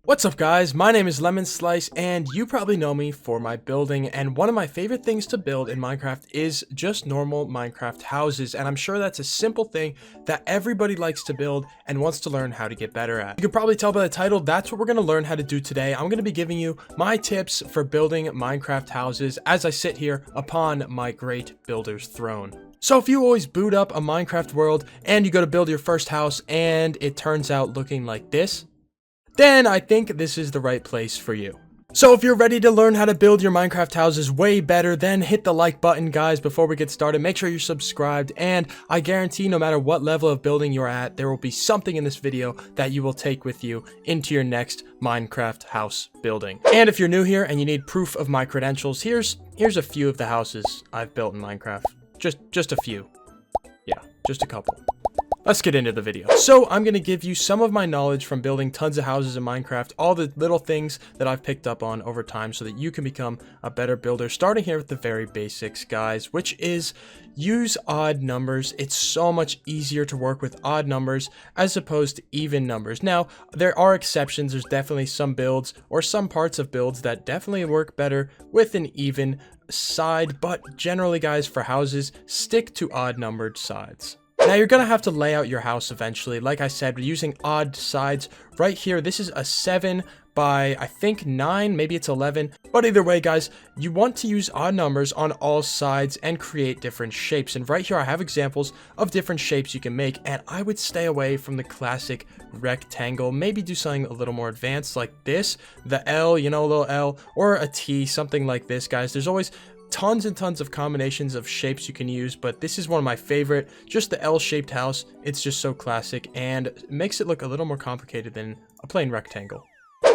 What's up guys, my name is Lemon Slice and you probably know me for my building, and one of my favorite things to build in Minecraft is just normal Minecraft houses, and I'm sure that's a simple thing that everybody likes to build and wants to learn how to get better at. You can probably tell by the title, that's what we're going to learn how to do today. I'm going to be giving you my tips for building Minecraft houses as I sit here upon my great builder's throne. So if you always boot up a Minecraft world and you go to build your first house and it turns out looking like this, then I think this is the right place for you. So if you're ready to learn how to build your Minecraft houses way better, then hit the like button, guys. Before we get started, make sure you're subscribed, and I guarantee no matter what level of building you're at, there will be something in this video that you will take with you into your next Minecraft house building. And if you're new here and you need proof of my credentials, here's a few of the houses I've built in Minecraft. Just a few. Yeah, just a couple. Let's get into the video. So I'm going to give you some of my knowledge from building tons of houses in Minecraft, all the little things that I've picked up on over time so that you can become a better builder. Starting here with the very basics, guys, which is use odd numbers. It's so much easier to work with odd numbers as opposed to even numbers. Now, there are exceptions. There's definitely some builds or some parts of builds that definitely work better with an even side, but generally, guys, for houses, stick to odd numbered sides. Now you're going to have to lay out your house eventually. Like I said, using odd sides. Right here, this is a 7 by, I think, 9, maybe it's 11. But either way, guys, you want to use odd numbers on all sides and create different shapes. And right here, I have examples of different shapes you can make. And I would stay away from the classic rectangle. Maybe do something a little more advanced like this. The L, you know, a little L, or a T, something like this, guys. There's always tons and tons of combinations of shapes you can use, but this is one of my favorite. Just the L-shaped house. It's just so classic and makes it look a little more complicated than a plain rectangle.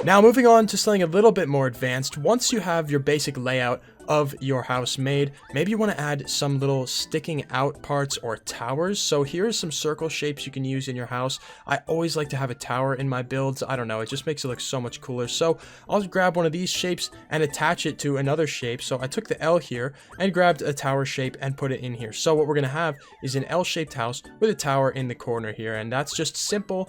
Now moving on to something a little bit more advanced. Once you have your basic layout of your house made, maybe you want to add some little sticking out parts or towers. So here's some circle shapes you can use in your house. I always like to have a tower in my builds. I don't know, it just makes it look so much cooler. So I'll grab one of these shapes and attach it to another shape. So I took the L here and grabbed a tower shape and put it in here. So what we're going to have is an L-shaped house with a tower in the corner here. And that's just simple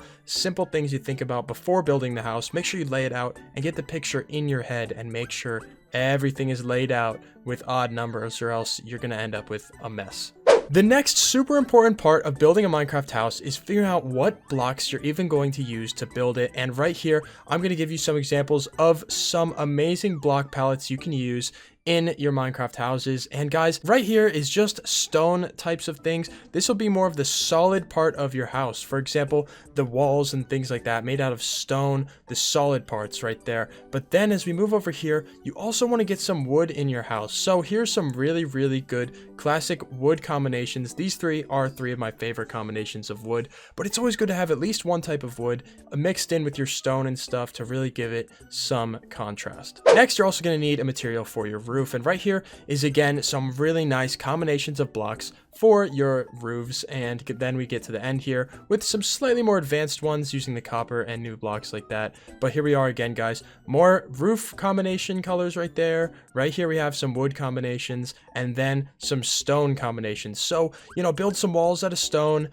things you think about before building the house. Make sure you lay it out and get the picture in your head and make sure everything is laid out with odd numbers, or else you're going to end up with a mess. The next super important part of building a Minecraft house is figuring out what blocks you're even going to use to build it. And right here, I'm going to give you some examples of some amazing block palettes you can use in your Minecraft houses. And guys, right here is just stone types of things. This will be more of the solid part of your house. For example, the walls and things like that made out of stone, the solid parts right there. But then as we move over here, you also want to get some wood in your house. So here's some really good classic wood combinations. These three are three of my favorite combinations of wood, but it's always good to have at least one type of wood mixed in with your stone and stuff to really give it some contrast. Next, you're also going to need a material for your roof, and right here is again some really nice combinations of blocks for your roofs. And then we get to the end here with some slightly more advanced ones using the copper and new blocks like that. But here we are again, guys, more roof combination colors right there. Right here we have some wood combinations and then some stone combinations. So, you know, build some walls out of stone,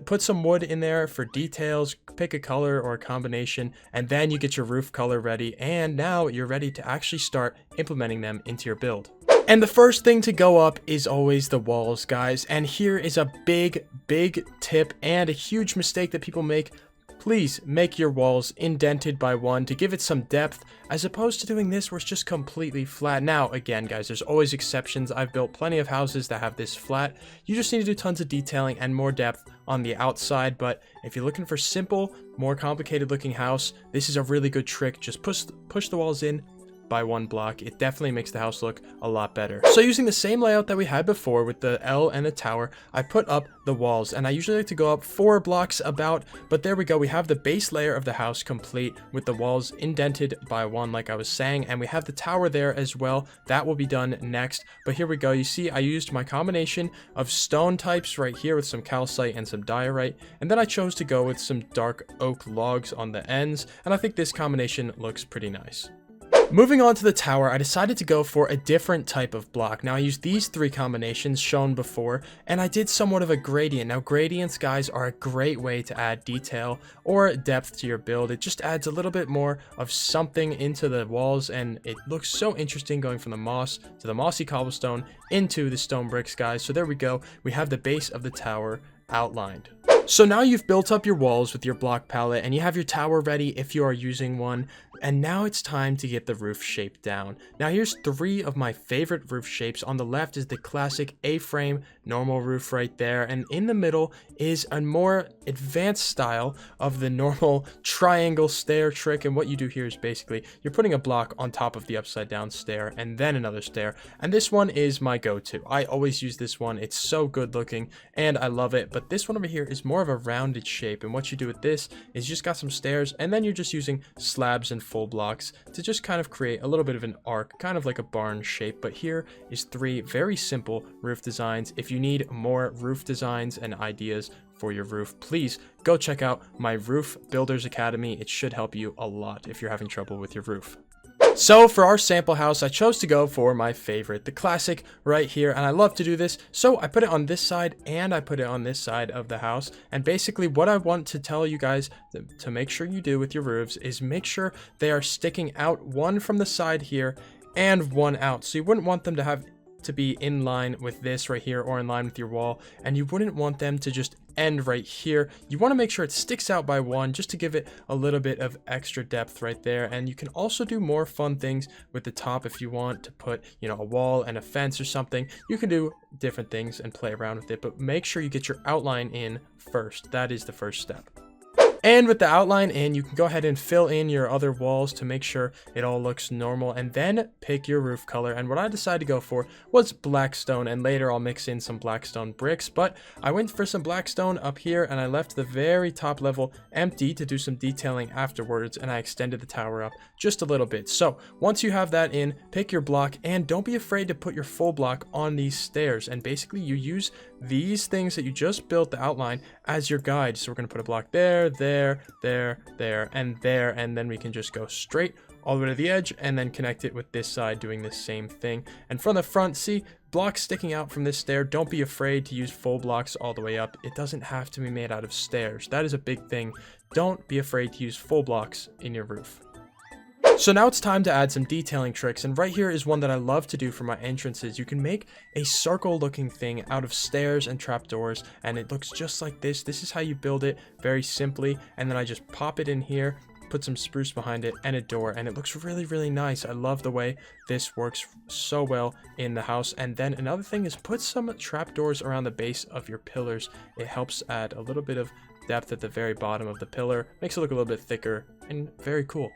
put some wood in there for details, pick a color or a combination, and then you get your roof color ready, and now you're ready to actually start implementing them into your build. And the first thing to go up is always the walls, guys. And here is a big tip and a huge mistake that people make. Please make your walls indented by 1 to give it some depth, as opposed to doing this where it's just completely flat. Now, again, guys, there's always exceptions. I've built plenty of houses that have this flat. You just need to do tons of detailing and more depth on the outside. But if you're looking for simple, more complicated looking house, this is a really good trick. Just push the walls in by 1 block. It definitely makes the house look a lot better. So using the same layout that we had before with the L and the tower, I put up the walls, and I usually like to go up 4 blocks about, but there we go. We have the base layer of the house complete with the walls indented by 1, like I was saying, and we have the tower there as well. That will be done next. But here we go. You see, I used my combination of stone types right here with some calcite and some diorite, and then I chose to go with some dark oak logs on the ends, and I think this combination looks pretty nice. Moving on to the tower, I decided to go for a different type of block. Now I used these three combinations shown before, and I did somewhat of a gradient. Now gradients, guys, are a great way to add detail or depth to your build. It just adds a little bit more of something into the walls, and it looks so interesting going from the moss to the mossy cobblestone into the stone bricks, guys. So there we go. We have the base of the tower outlined. So now you've built up your walls with your block palette and you have your tower ready if you are using one. And now it's time to get the roof shape down. Now here's three of my favorite roof shapes. On the left is the classic A-frame normal roof right there. And in the middle is a more advanced style of the normal triangle stair trick. And what you do here is basically you're putting a block on top of the upside down stair and then another stair. And this one is my go-to. I always use this one. It's so good looking and I love it. But this one over here is more of a rounded shape. And what you do with this is you just got some stairs and then you're just using slabs and full blocks to just kind of create a little bit of an arc, kind of like a barn shape. But here is three very simple roof designs. If you need more roof designs and ideas for your roof, please go check out my Roof Builders Academy. It should help you a lot if you're having trouble with your roof. So for our sample house, I chose to go for my favorite, the classic right here, and I love to do this. So I put it on this side and I put it on this side of the house. And basically what I want to tell you guys to make sure you do with your roofs is make sure they are sticking out, one from the side here and one out. So you wouldn't want them to have to be in line with this right here or in line with your wall, and you wouldn't want them to just end right here. You want to make sure it sticks out by one just to give it a little bit of extra depth right there. And you can also do more fun things with the top if you want to put, you know, a wall and a fence or something. You can do different things and play around with it, but make sure you get your outline in first. That is the first step. And with the outline in, you can go ahead and fill in your other walls to make sure it all looks normal, and then pick your roof color. And what I decided to go for was blackstone, and later I'll mix in some blackstone bricks, but I went for some blackstone up here and I left the very top level empty to do some detailing afterwards, and I extended the tower up just a little bit. So once you have that in, pick your block and don't be afraid to put your full block on these stairs. And basically you use these things that you just built, the outline, as your guide. So we're going to put a block there, and there, and then we can just go straight all the way to the edge and then connect it with this side doing the same thing. And from the front, see blocks sticking out from this stair. Don't be afraid to use full blocks all the way up. It doesn't have to be made out of stairs. That is a big thing. Don't be afraid to use full blocks in your roof. So now it's time to add some detailing tricks, and right here is one that I love to do for my entrances. You can make a circle looking thing out of stairs and trapdoors, and it looks just like this. This is how you build it very simply, and then I just pop it in here, put some spruce behind it and a door, and it looks really, really nice. I love the way this works so well in the house. And then another thing is put some trapdoors around the base of your pillars. It helps add a little bit of depth at the very bottom of the pillar, makes it look a little bit thicker and very cool.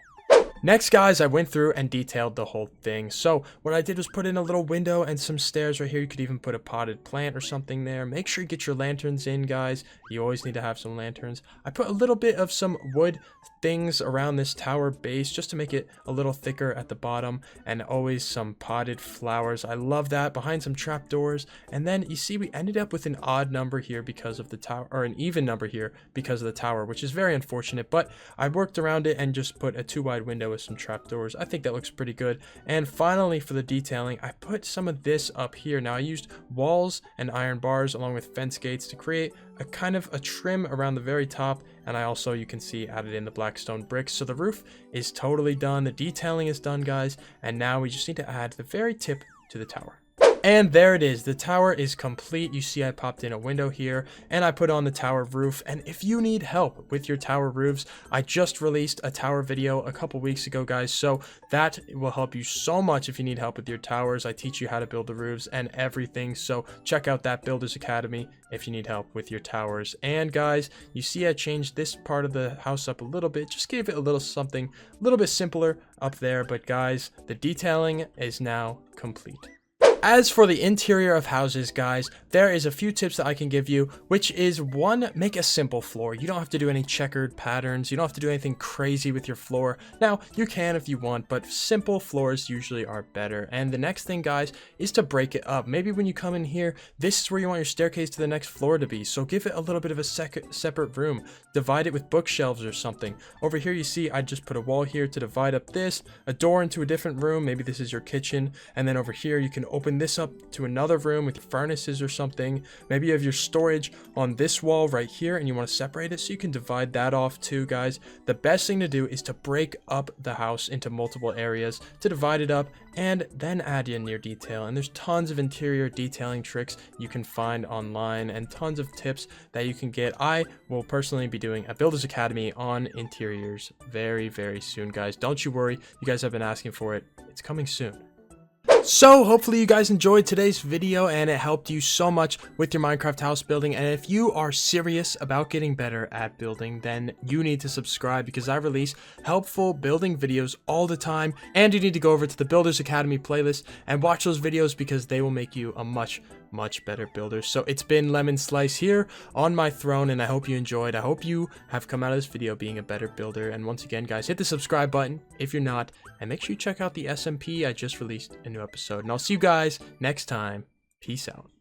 Next, guys, I went through and detailed the whole thing. So what I did was put in a little window and some stairs right here. You could even put a potted plant or something there. Make sure you get your lanterns in, guys. You always need to have some lanterns. I put a little bit of some wood things around this tower base just to make it a little thicker at the bottom, and always some potted flowers. I love that, behind some trapdoors. And then you see we ended up with an odd number here because of the tower, or an even number here because of the tower, which is very unfortunate, but I worked around it and just put a 2-wide window with some trapdoors. I think that looks pretty good. And finally, for the detailing, I put some of this up here. Now I used walls and iron bars along with fence gates to create a kind of a trim around the very top, and I also, you can see, added in the blackstone bricks. So the roof is totally done, the detailing is done, guys, and now we just need to add the very tip to the tower. And there it is. The tower is complete. You see I popped in a window here and I put on the tower roof. And if you need help with your tower roofs, I just released a tower video a couple weeks ago, guys. So that will help you so much if you need help with your towers. I teach you how to build the roofs and everything. So check out that Builders Academy if you need help with your towers. And guys, you see I changed this part of the house up a little bit. Just gave it a little something a little bit simpler up there. But guys, the detailing is now complete. As for the interior of houses, guys, there is a few tips that I can give you, which is one, make a simple floor. You don't have to do any checkered patterns. You don't have to do anything crazy with your floor. Now, you can if you want, but simple floors usually are better. And the next thing, guys, is to break it up. Maybe when you come in here, this is where you want your staircase to the next floor to be. So give it a little bit of a separate room. Divide it with bookshelves or something. Over here, you see, I just put a wall here to divide up this, a door into a different room. Maybe this is your kitchen. And then over here, you can open this up to another room with furnaces or something. Maybe you have your storage on this wall right here and you want to separate it, so you can divide that off too, guys. The best thing to do is to break up the house into multiple areas, to divide it up and then add in your detail. And there's tons of interior detailing tricks you can find online and tons of tips that you can get. I will personally be doing a Builder's Academy on interiors very, very soon, guys. Don't you worry, you guys have been asking for it. It's coming soon. So hopefully you guys enjoyed today's video and it helped you so much with your Minecraft house building. And if you are serious about getting better at building, then you need to subscribe, because I release helpful building videos all the time. And you need to go over to the Builders Academy playlist and watch those videos, because they will make you a much better builder. So it's been Lemon Slice here on my throne, and I hope you enjoyed. I hope you have come out of this video being a better builder. And once again, guys, hit the subscribe button if you're not, and make sure you check out the SMP. I just released a new episode, and I'll see you guys next time. Peace out.